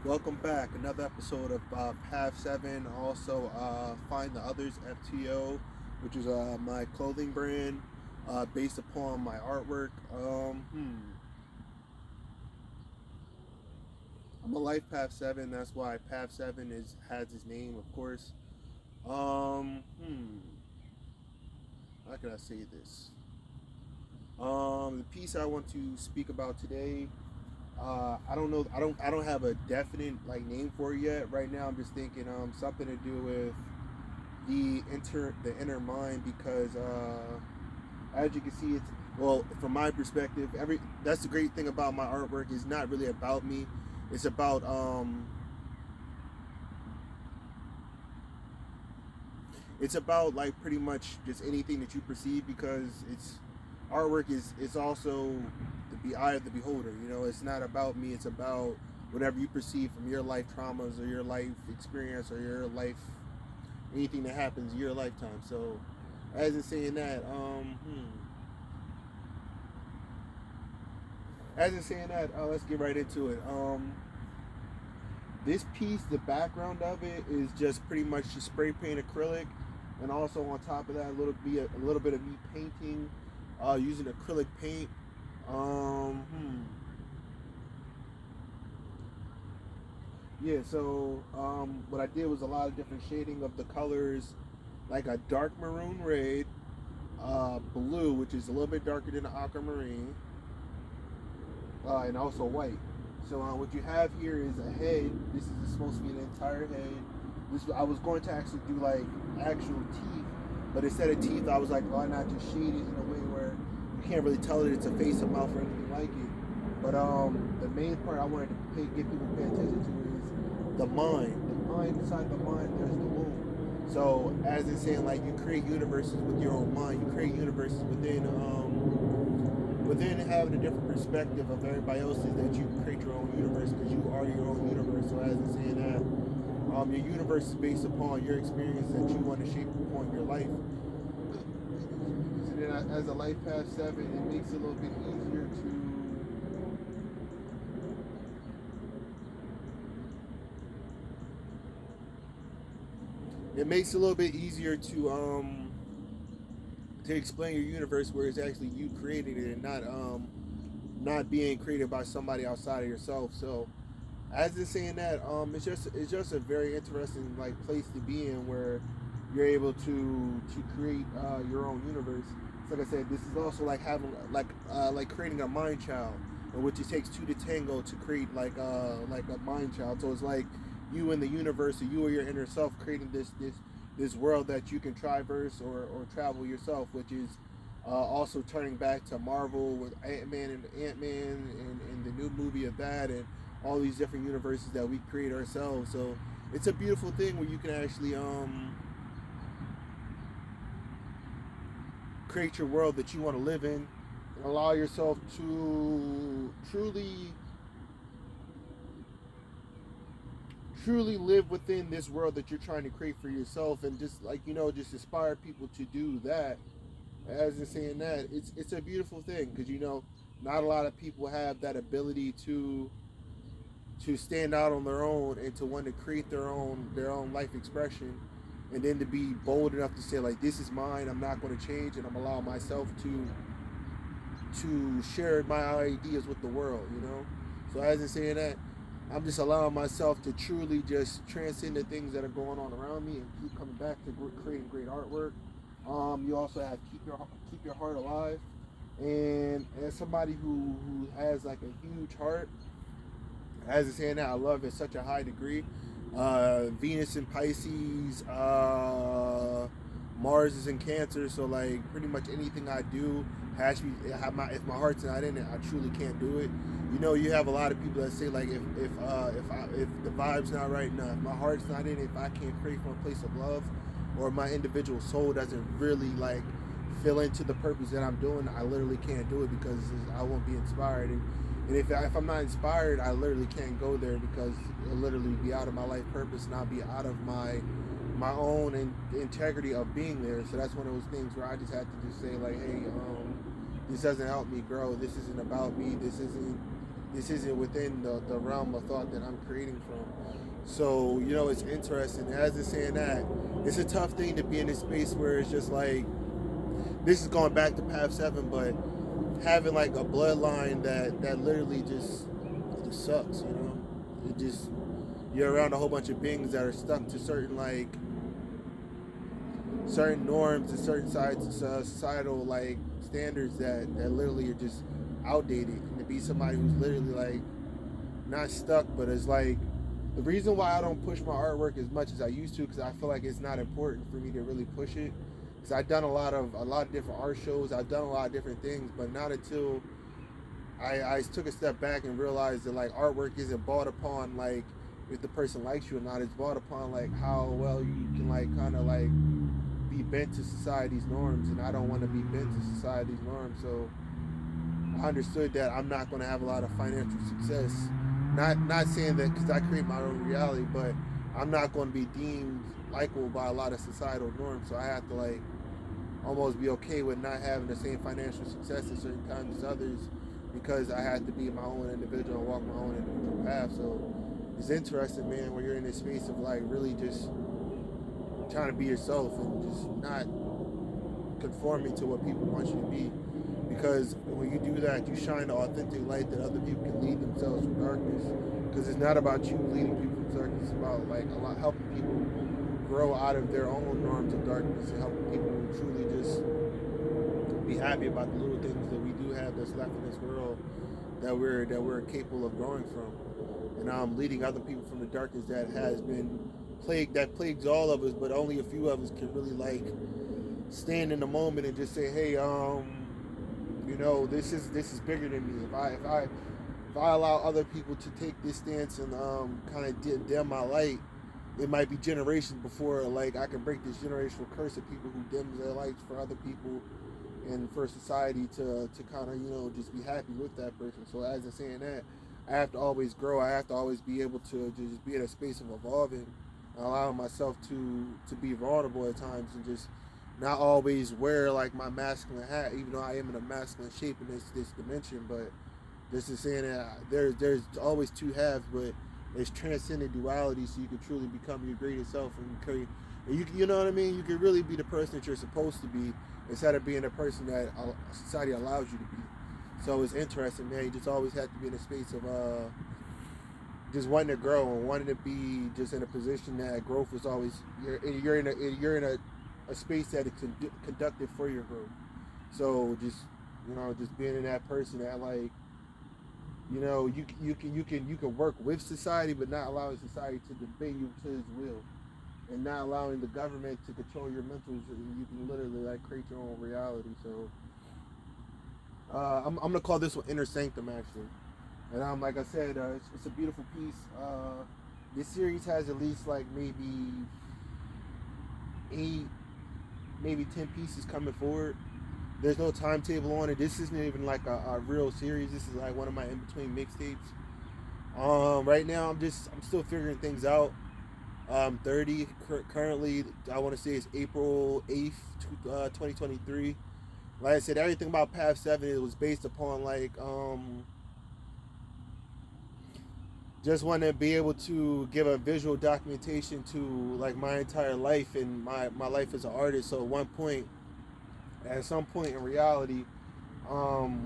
Welcome back. Another episode of Path 7. Also, Find the Others FTO, which is my clothing brand based upon my artwork. I'm a Life Path 7. That's why Path 7 has his name, of course. Um, hmm. How can I say this? The piece I want to speak about today. I don't know. I don't have a definite name for it yet. Right now, I'm just thinking something to do with the inner mind because as you can see, it's well from my perspective. Every That's the great thing about my artwork is not really about me. It's about pretty much just anything that you perceive because it's artwork is also the eye of the beholder. You know, it's not about me. It's about whatever you perceive from your life traumas or your life experience or your life anything that happens in your lifetime. So, as in saying that, let's get right into it. This piece, the background of it is just pretty much just spray paint acrylic, and also on top of that, a little bit of me painting, using acrylic paint. Um, hmm. Yeah. So what I did was a lot of different shading of the colors, like a dark maroon red, blue, which is a little bit darker than the aquamarine, and also white. So what you have here is a head. This is supposed to be an entire head. This I was going to actually do like actual teeth, but instead of teeth, I was like, why not just shade it in a way where you can't really tell that it's a face, a mouth, or anything like it. But the main part I wanted to get people to pay attention to is the mind. The mind inside the mind, there's the womb. So as it's saying, like you create universes with your own mind. You create universes within having a different perspective of everybody else's, that you create your own universe because you are your own universe. So as it's saying that, your universe is based upon your experience that you want to shape upon your life. And then as a life path 7, it makes it a little bit easier to explain your universe where it's actually you creating it and not being created by somebody outside of yourself. So as in saying that, it's just a very interesting place to be in where you're able to create your own universe. So like I said, this is also like having like creating a mind child, in which it takes two to tango to create like a mind child. So it's like you in the universe, or you or your inner self creating this world that you can traverse or travel yourself, which is also turning back to Marvel with Ant Man and the new movie of that, and all these different universes that we create ourselves. So it's a beautiful thing where you can actually create your world that you want to live in and allow yourself to truly live within this world that you're trying to create for yourself, and just just inspire people to do that. As in saying that, it's a beautiful thing because not a lot of people have that ability to stand out on their own and to want to create their own life expression, and then to be bold enough to say like, this is mine, I'm not going to change, and I'm allowing myself to share my ideas with the world. So as in saying that, I'm just allowing myself to truly just transcend the things that are going on around me and keep coming back to creating great artwork. You also have keep your heart alive, and as somebody who has like a huge heart, as it's saying that, I love it such a high degree. Venus in Pisces, Mars is in Cancer, so like pretty much anything I do has to be. If my heart's not in it, I truly can't do it. You have a lot of people that say like, if the vibe's not right enough, if my heart's not in it, if I can't create from a place of love, or my individual soul doesn't really fill into the purpose that I'm doing, I literally can't do it because I won't be inspired. And if I'm not inspired, I literally can't go there because it'll literally be out of my life purpose, and I'll be out of my own integrity of being there. So that's one of those things where I just had to just say like, hey, this doesn't help me grow. This isn't about me. This isn't. this isn't within the realm of thought that I'm creating from. So, it's interesting. As it's saying that, it's a tough thing to be in a space where it's just like, this is going back to Path 7, but having like a bloodline that literally just, it just sucks, It just, you're around a whole bunch of beings that are stuck to certain norms and certain societal like standards that literally are just outdated. And to be somebody who's literally like not stuck, but is like, the reason why I don't push my artwork as much as I used to, because I feel like it's not important for me to really push it. Because I've done a lot of different art shows, I've done a lot of different things, but not until I took a step back and realized that like artwork isn't bought upon like if the person likes you or not. It's bought upon like how well you can like kind of like be bent to society's norms, and I don't want to be bent to society's norms. So I understood that I'm not going to have a lot of financial success. Not saying that because I create my own reality, but I'm not going to be deemed likable by a lot of societal norms. So I have to like almost be okay with not having the same financial success at certain times as others, because I had to be my own individual and walk my own individual path. So it's interesting, man, when you're in this space of like really just trying to be yourself and just not conforming to what people want you to be. Because when you do that, you shine the authentic light that other people can lead themselves from darkness. Because it's not about you leading people from darkness; it's about like helping people grow out of their own norms of darkness and helping people truly just be happy about the little things that we do have that's left in this world that we're capable of growing from. And leading other people from the darkness that has been plagues all of us, but only a few of us can really like stand in the moment and just say, hey, this is bigger than me. If I allow other people to take this stance and kind of dim my light, it might be generations before like I can break this generational curse of people who dim their lights for other people and for society to kind of just be happy with that person. So as I'm saying that, I have to always grow. I have to always be able to just be in a space of evolving, and allowing myself to be vulnerable at times and just not always wear like my masculine hat, even though I am in a masculine shape in this dimension. But this is saying that there's always two halves, but it's transcendent duality, so you can truly become your greatest self and create. You know what I mean? You can really be the person that you're supposed to be instead of being the person that society allows you to be. So it's interesting, man. You just always have to be in a space of just wanting to grow and wanting to be just in a position that growth is always you're in a space that is conducted for your growth. So just being in that person that like you can work with society, but not allowing society to debate you to its will, and not allowing the government to control your mentals. You can literally like create your own reality. So I'm gonna call this one Inner Sanctum actually, and like I said, it's a beautiful piece. This series has at least like maybe 8, maybe 10 pieces coming forward. There's no timetable on it. This isn't even like a real series. This is like one of my in between mixtapes. Right now I'm still figuring things out. 30 currently. I want to say it's April 8th, 2023. Like I said, everything about Path 7 it was based upon like just want to be able to give a visual documentation to like my entire life and my life as an artist. So at some point in reality,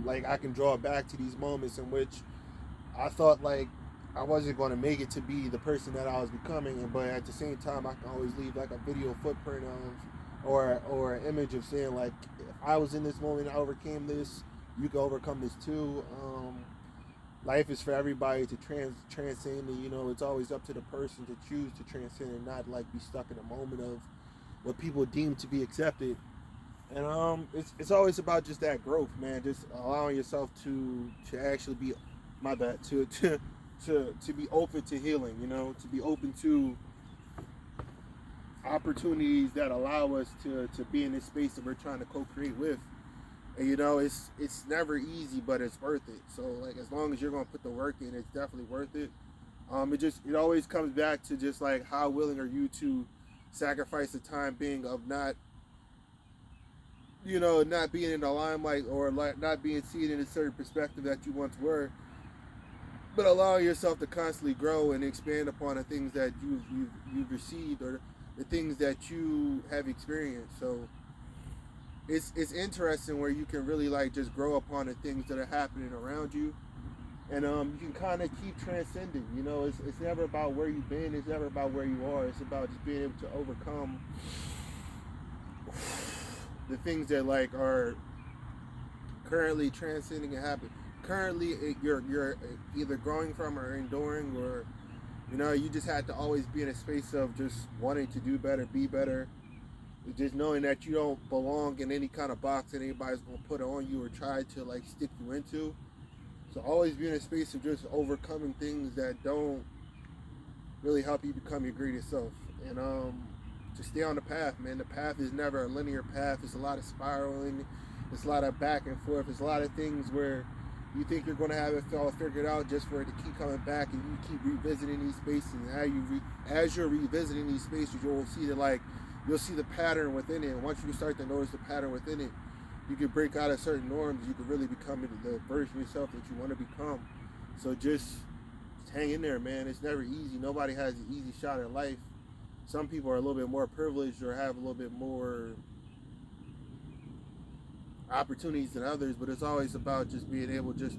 like I can draw back to these moments in which I thought like I wasn't going to make it to be the person that I was becoming, but at the same time I can always leave like a video footprint of or an image of saying like if I was in this moment, I overcame this, you can overcome this too. Life is for everybody to transcend, and it's always up to the person to choose to transcend and not like be stuck in a moment of what people deem to be accepted. And it's always about just that growth, man. Just allowing yourself to actually be, my bad, to be open to healing. To be open to opportunities that allow us to be in this space that we're trying to co-create with. And it's never easy, but it's worth it. So like as long as you're gonna put the work in, it's definitely worth it. It always comes back to just like how willing are you to sacrifice the time being of not not being in the limelight or like not being seen in a certain perspective that you once were, but allowing yourself to constantly grow and expand upon the things that you've received, or the things that you have experienced. So it's interesting where you can really like just grow upon the things that are happening around you, and you can kind of keep transcending. You know, it's never about where you've been, it's never about where you are. It's about just being able to overcome the things that like are currently transcending and happening. Currently, you're either growing from or enduring, or you know, you just had to always be in a space of just wanting to do better, be better, just knowing that you don't belong in any kind of box that anybody's gonna put on you or try to like stick you into. So always be in a space of just overcoming things that don't really help you become your greatest self. And just stay on the path, man. The path is never a linear path. It's a lot of spiraling. It's a lot of back and forth. It's a lot of things where you think you're going to have it all figured out, just for it to keep coming back, and you keep revisiting these spaces. And as you're revisiting these spaces, you'll see you'll see the pattern within it. And once you start to notice the pattern within it, you can break out of certain norms. You can really become the version of yourself that you want to become. So just hang in there, man. It's never easy. Nobody has an easy shot at life. Some people are a little bit more privileged or have a little bit more opportunities than others, but it's always about just being able just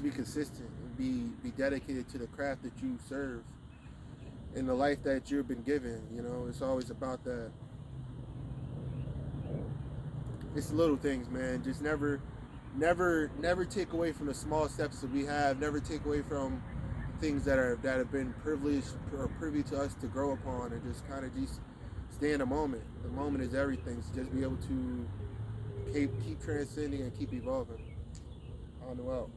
be consistent and be dedicated to the craft that you serve in the life that you've been given. You know, it's always about that. It's the little things, man. Just never take away from the small steps that we have. Never take away from things that have been privileged or privy to us to grow upon, and just kind of just stay in the moment. The moment is everything. So just be able to keep transcending and keep evolving. On the out.